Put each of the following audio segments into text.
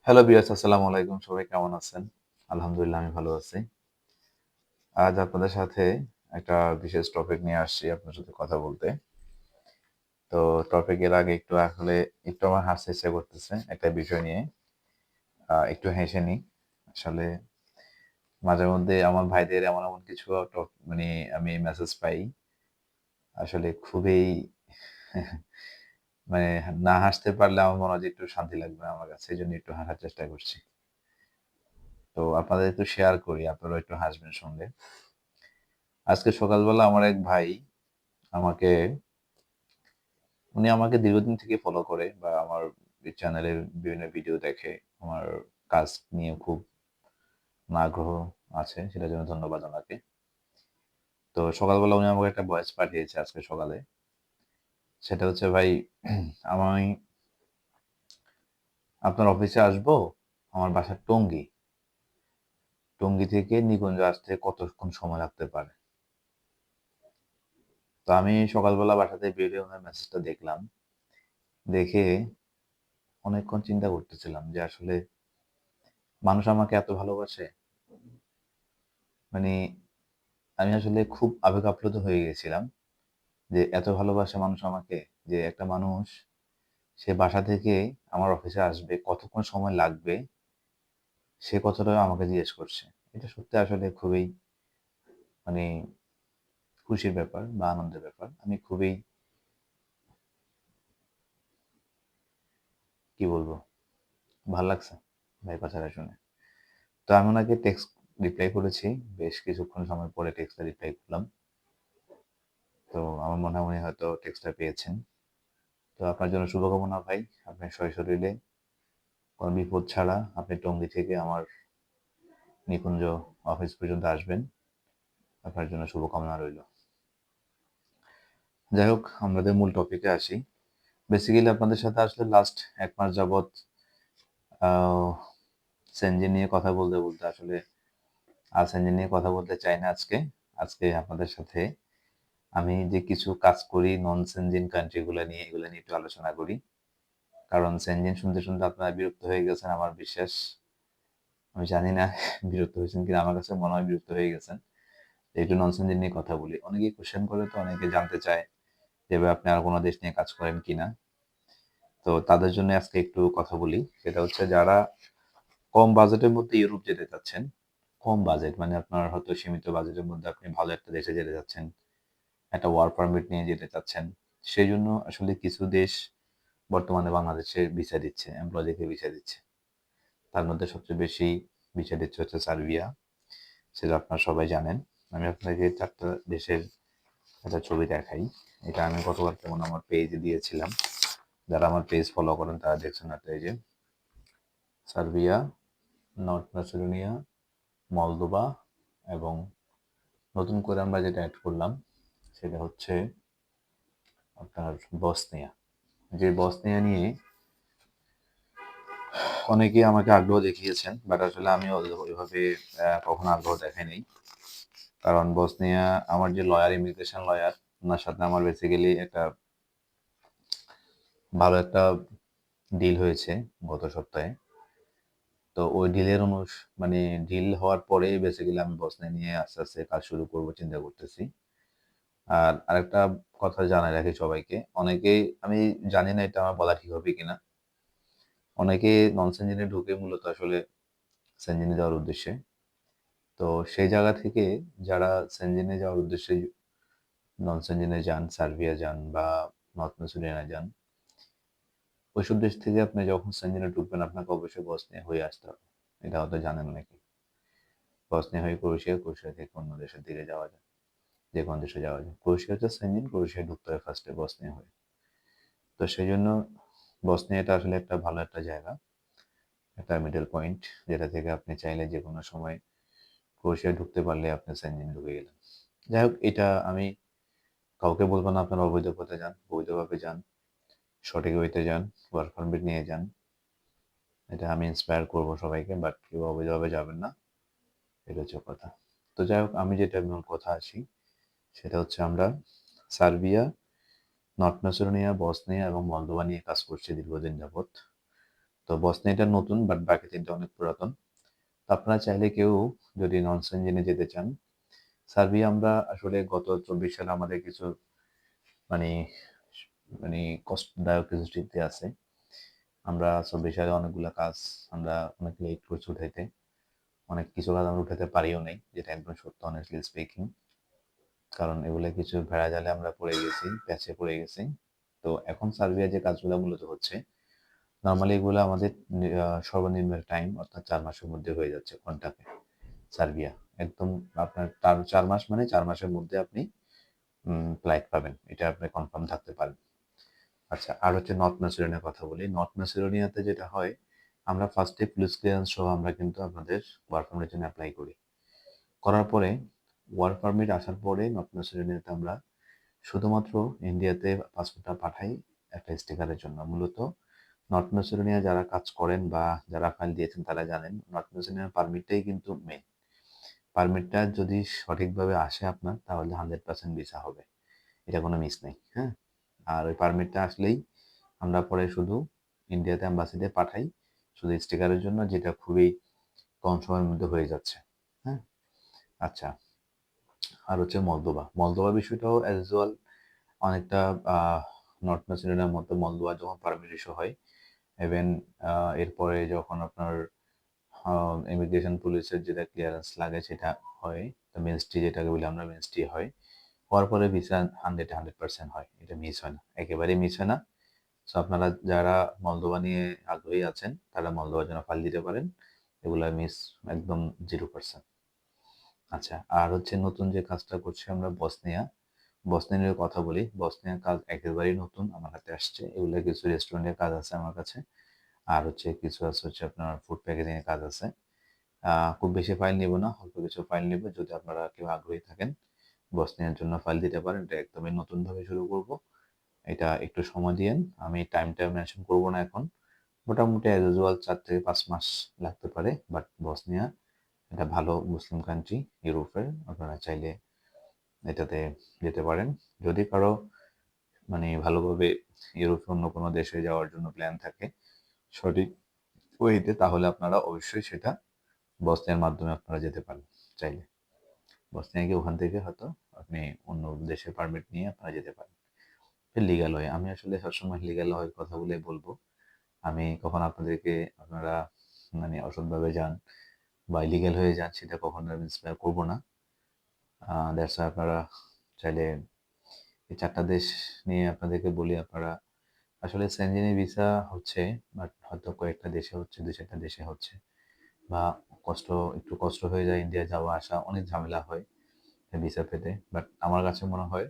Hello viewers, আসসালামু আলাইকুম। সবাই কেমন আছেন? আলহামদুলিল্লাহ আমি ভালো আছি। আজ আপনাদের সাথে একটা বিশেষ টপিক নিয়ে আসছি আপনার সাথে কথা বলতে। তো টপিকের আগে একটু আমার হাসতে ইচ্ছা করতেছে একটা বিষয় নিয়ে। একটু হেসে নিই। আসলে মাঝে মধ্যে আমার ভাইদের এমন কিছু মানে আমি মেসেজ পাই। আসলে খুবই মানে না হাসতে পারলে আমার মনে হয় যে একটু শান্তি লাগবে না আমার কাছে। এজন্য একটু হাসার চেষ্টা করছি। তো আপনাদের একটু শেয়ার করি, আপনারাও একটু হাসবেন শুনলে। আজকে সকালবেলা আমার এক ভাই আমাকে উনি আমাকে দীর্ঘদিন থেকে ফলো করে বা আমার এই চ্যানেলের বিভিন্ন ভিডিও দেখে। আমার কাজ নিয়ে খুব আগ্রহ আছে। সেটার জন্য ধন্যবাদ ওনাকে। তো সকালবেলা উনি আমাকে একটা ভয়েস পাঠিয়েছে আজকে সকালে। সেটা হচ্ছে, "ভাই আমি আপনার অফিসে আসবো। আমার বাসা টঙ্গী। টঙ্গী থেকে নিকুঞ্জ আসতে কতক্ষণ সময় লাগতে পারে?" তো আমি সকালবেলা বাসা থেকে বের হয়ে ওনার মেসেজটা দেখলাম। দেখে অনেকক্ষণ চিন্তা করতেছিলাম যে আসলে মানুষ আমাকে এত ভালোবাসে। মানে আমি আসলে খুব আবেগ আপ্লুত হয়ে গেছিলাম যে এত ভালোবাসে মানুষ আমাকে, যে একটা মানুষ সে বাসা থেকে আমার অফিসে আসবে, কতক্ষণ সময় লাগবে সে কথাটাও আমাকে জিজ্ঞেস করছে। এটা সত্যি আসলে খুবই মানে খুশির ব্যাপার বা আনন্দের ব্যাপার। আমি খুবই কি বলবো, ভাল লাগছে ভাই কথাটা শুনে। তো আমি ওনাকে টেক্সট রিপ্লাই করেছি। বেশ কিছুক্ষণ সময় পরে টেক্সটটা রিপ্লাই করলাম। তো আমার মনে হয় উনি হয়তো টেক্সটটা পেয়েছেন। তো আপনার জন্য শুভকামনা ভাই। আপনি সশরীরে কোনো বিপদ ছাড়া আপনি টঙ্গী থেকে আমার নিকুঞ্জ অফিস পর্যন্ত আসবেন। আপনার জন্য শুভকামনা রইল। যাই হোক, আমাদের মূল টপিকে আসি। বেসিক্যালি আপনাদের সাথে আসলে লাস্ট ১ মাস যাবৎ আও সেনজি নিয়ে কথা বলতে আসলে আর সেনজি নিয়ে কথা বলতে চাই না আজকে। আজকে আপনাদের সাথে আমি যে কিছু কাজ করি নন সেনজিন কান্ট্রি এগুলা নিয়ে একটু আলোচনা করি। কারণ সেনজিন শুনতে আপনারা বিরক্ত হয়ে গেছেন আমার বিশ্বাস। আমি জানি না বিরক্ত হয়েছেন কিনা, আমার কাছে মনে হয় বিরক্ত হয়ে গেছেন। একটু নন সেনজিন নিয়ে কথা বলি। অনেকেই কোয়েশ্চেন করে, তো অনেকে জানতে চায় যে ভাই আপনি আর কোন দেশ নিয়ে কাজ করেন কিনা? তো তাদের জন্য আজকে একটু কথা বলি। সেটা হচ্ছে যারা কম বাজেটের মধ্যে ইউরোপ যেতে চাচ্ছেন। কম বাজেট মানে আপনার হয়তো সীমিত বাজেটের মধ্যে আপনি ভালো একটা দেশে যেতে চাচ্ছেন। একটা ওয়ার্ক পারমিট নিয়ে যেতে চাচ্ছেন। সেজন্য আসলে কিছু দেশ বর্তমানে বাংলাদেশে ভিসা দিচ্ছে, এমপ্লয়িদেরকে ভিসা দিচ্ছে। তার মধ্যে সবচেয়ে বেশি ভিসা দিচ্ছে হচ্ছে সার্বিয়া। সেটা আপনারা সবাই জানেন। আমি আপনাকে ৪ টা দেশের একটা ছবি দেখাই। এটা আমি গতকাল যেমন আমার পেজে দিয়েছিলাম। যারা আমার পেজ ফলো করেন তারা দেখছেন হয়তো, এই যে সার্বিয়া, নর্থ ম্যাসেডোনিয়া, মলদোভা এবং নতুন করে আমরা যেটা এড করলাম সেটা হচ্ছে আপনার বসনিয়া। যে বসনিয়া নিয়ে অনেকেই আমাকে আগ্রহ দেখিয়েছেন, বাট আসলে আমি ওইভাবে কখনো আগ্রহ দেখাই নাই। কারণ বসনিয়া আমার যে লয়ার, ইমিগ্রেশন লয়ার, উনার সাথে আমার বেসিক্যালি একটা ভালো একটা ডিল হয়েছে গত সপ্তাহে। তো ওই ডিলের মানে ডিল হওয়ার পরেই বেসিক্যালি আমি বসনিয়া নিয়ে আস্তে কাজ শুরু করব চিন্তা করতেছি। আর আরেকটা কথা জানাই রাখি সবাইকে। অনেকেই, আমি জানি না এটা আমার বলা ঠিক হবে কিনা। অনেকে নন সেনজেনে ঢুকে মূলত আসলে সেনজেনে যাওয়ার উদ্দেশ্যে। তো সেই জায়গা থেকে যারা সেনজেনে যাওয়ার উদ্দেশ্যে নন সেনজেনে যান, সার্বিয়া যান বা নর্থ মেসিডোনিয়া যান, ওইসব দেশ থেকে আপনি যখন সেনজেনে ঢুকবেন আপনাকে অবশ্যই বসনিয়া হয়ে আসতে হবে। এটা হয়তো জানেন অনেকে। বসনিয়া হয়ে ক্রোয়েশিয়া, ক্রোয়েশিয়া থেকে অন্য দেশের দিকে যাওয়া যায়। যেকোনো দেশে যাওয়া যায়। ক্রোয়েশিয়া হচ্ছে সেনজেন, ক্রোয়েশিয়ায় ঢুকতে হয় ফার্স্টে বসনিয়া হয়ে। তো সেজন্য বসনিয়াটা আসলে একটা ভালো একটা জায়গা। একটা মিডল পয়েন্ট যেটা থেকে আপনি চাইলে যেকোনো সময় ক্রোয়েশিয়ায় ঢুকতে পারলে আপনি সেনজেন ঢুকে গেলেন। যাই হোক, এটা আমি কাউকে বলব না আপনারা অবৈধ পথে যান, বৈধভাবে যান, সঠিক ওয়েতে যান, ওয়ার্ক পারমিট নিয়ে যান। এটা আমি ইন্সপায়ার করব সবাইকে, বাট কেউ অবৈধভাবে যাবেন না। এটা হচ্ছে কথা। তো যাই হোক, আমি যেটা মূল কথা আসি সেটা হচ্ছে আমরা সার্বিয়া, নর্থ ম্যাসেডোনিয়া, বসনিয়া এবং মলদোভা নিয়ে কাজ করছি দীর্ঘদিন যাবৎ। তো বসনিয়াটা নতুন, বাট বাকি ৩ টা অনেক পুরাতন। তো আপনারা চাইলে কেউ যদি নন সেনজেনে যেতে চান, সার্বিয়া আমরা আসলে গত ২৪ সালে আমাদের কিছু মানে মানে কষ্টদায়ক কিছু স্মৃতি আছে। আমরা ২৪ সালে অনেকগুলা কাজ আমরা অনেক লেট করছি উঠাইতে। অনেক কিছু কাজ আমরা উঠাতে পারিও নাই, যেটা একদম সত্য honestly speaking। কারণ এগুলা কিছু ভেড়াজালে আমরা পড়ে গেছি, প্যাচে পড়ে গেছি। তো এখন সার্বিয়া যে কাজগুলা মূলত হচ্ছে, নরমালি এগুলা আমাদের সর্বনিম্ন টাইম অর্থাৎ ৪ মাসের মধ্যে হয়ে যাচ্ছে কন্টাক্টে। সার্বিয়া একদম আপনার ৪ মাস মানে ৪ মাসের মধ্যে আপনি ফ্লাইট পাবেন। এটা আপনি কনফার্ম থাকতে পারেন। আচ্ছা, আর হচ্ছে নর্থ ম্যাসেডোনিয়ার কথা বলি। নর্থ ম্যাসেডোনিয়াতে যেটা হয়, আমরা ফার্স্টে পুলিশ ক্লিয়ারেন্স সহ আমরা কিন্তু আপনাদের ওয়ার্ক পারমিটের জন্য এপ্লাই করি। করার পরে ওয়ার্ক পারমিট আসার পরে নর্থ ম্যাসেডোনিয়াতে আমরা শুধুমাত্র ইন্ডিয়াতে পাসপোর্টটা পাঠাই একটা স্টিকারের জন্য। মূলত নর্থ ম্যাসেডোনিয়া যারা কাজ করেন বা যারা ফাইল দিয়েছেন তারা জানেন, নর্থ ম্যাসেডোনিয়ার পারমিটটাই কিন্তু মেইন। পারমিটটা যদি সঠিকভাবে আসে আপনার, তাহলে 100% ভিসা হবে। এটা কোনো মিস নেই, হ্যাঁ? আর ওই পারমিটটা আসলেই আমরা পরে শুধু ইন্ডিয়াতে এম্বাসিতে পাঠাই, শুধু স্টিকারের জন্য, যেটা খুবই কম সময়ের মধ্যে হয়ে যাচ্ছে, হ্যাঁ? আচ্ছা, আর হচ্ছে মলদোভা। মলদোভা বিষয়টাও অ্যাজ ইউজুয়াল অনেকটা আহ নর্থ ম্যাসেডোনিয়ার মতো মলদোভা যখন পারমিট ইস্যু হয়, ইভেন এরপরে যখন আপনার ইমিগ্রেশন পুলিশের যেটা ক্লিয়ারেন্স লাগে সেটা হয়, মিনিস্ট্রি যেটাকে বলি আমরা, মিনিস্ট্রি হয়। হওয়ার পরে ভিসা 100% হয়। এটা মিস হয় না, একেবারেই মিস হয় না। সো আপনারা যারা মলদোভা নিয়ে আগ্রহী আছেন, তারা মলদোভার জন্য ফাইল দিতে পারেন। এগুলা মিস একদম 0%। আচ্ছা, আর হচ্ছে নতুন যে কাজটা করছি আমরা বসনিয়া। বসনিয়া নিয়ে কথা বলি। বসনিয়ার কাজ একেবারেই নতুন আমার হাতে আসছে। এগুলা কিছু রেস্টুরেন্টের কাজ আছে আমার কাছে। আর হচ্ছে কিছু আছে হচ্ছে আপনার ফুড প্যাকেজিং এর কাজ আছে। খুব বেশি ফাইল নিব না, অল্প কিছু ফাইল নিব। যদি আপনারা কেউ আগ্রহী থাকেন, বসনিয়ার জন্য ফাইল দিতে পারেন। এটা একদমই নতুনভাবে শুরু করব। এটা একটু সময় দিয়েন। আমি টাইমটা মেনশন করব না এখন। মোটামুটি অ্যাজ ইউজুয়াল ৪ থেকে ৫ মাস লাগতে পারে। বাট বসনিয়া এটা ভালো মুসলিম কান্ট্রি ইউরোপের। আপনারা চাইলে এটাতে যেতে পারেন। যদি কারো ভালোভাবে ইউরোপের অন্য কোনো দেশে যাওয়ার জন্য প্ল্যান থাকে সঠিক ওয়েতে, তাহলে আপনারা অবশ্যই সেটা বসনিয়ার মাধ্যমে আপনারা যেতে পারেন চাইলে। বসনিয়া গিয়ে ওখান থেকে হয়তো আপনি অন্য দেশের পারমিট নিয়ে আপনারা যেতে পারেন। Legal way. আমি আসলে সবসময় লিগ্যাল ওয়ের কথাগুলোই বলবো। আমি কখনো আপনাদেরকে আপনারা অসৎভাবে যান বা ইলিগ্যাল হয়ে যান সেটা কখনো আমি ইন্সপায়ার করবো না। দ্যাটস ওয়াই আপনারা চাইলে এই ৪ টা দেশ নিয়ে আপনাদেরকে বলি, আপনারা আসলে সেনজেনি ভিসা হচ্ছে, বাট হয়তো কয়েকটা দেশে হচ্ছে, ২-৪ টা দেশে হচ্ছে। বা একটু কষ্ট হয়ে যায়, ইন্ডিয়া যাওয়া আসা অনেক ঝামেলা হয় ভিসা পেতে। বাট আমার কাছে মনে হয়,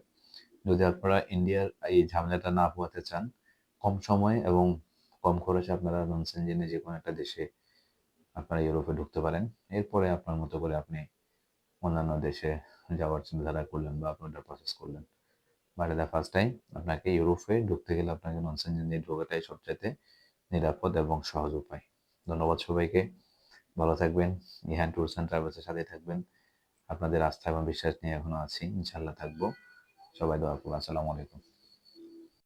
যদি আপনারা ইন্ডিয়ার এই ঝামেলাটা না পোহাতে চান, কম সময়ে এবং কম খরচে আপনারা নন সেনজেনে যেকোনো একটা দেশে আপনারা ইউরোপে ঢুকতে পারেন। এরপরে আপনার মতো করে আপনি অন্যান্য দেশে যাওয়ার চিন্তাধারা করলেন বা আপনি ওটার প্রসেস করলেন। বাট দ্য ফার্স্ট টাইম আপনাকে ইউরোপে ঢুকতে গেলে আপনাকে নন সেনজেন দিয়ে ঢোকাটাই সবচাইতে নিরাপদ এবং সহজ উপায়। ধন্যবাদ সবাইকে। ভালো থাকবেন। ইহান ট্যুরস অ্যান্ড ট্রাভেলসের সাথেই থাকবেন। আপনাদের আস্থা এবং বিশ্বাস নিয়ে এখনো আছি। ইনশাআল্লাহ থাকবো। সবাই দোয়া করুন। আসসালামু আলাইকুম।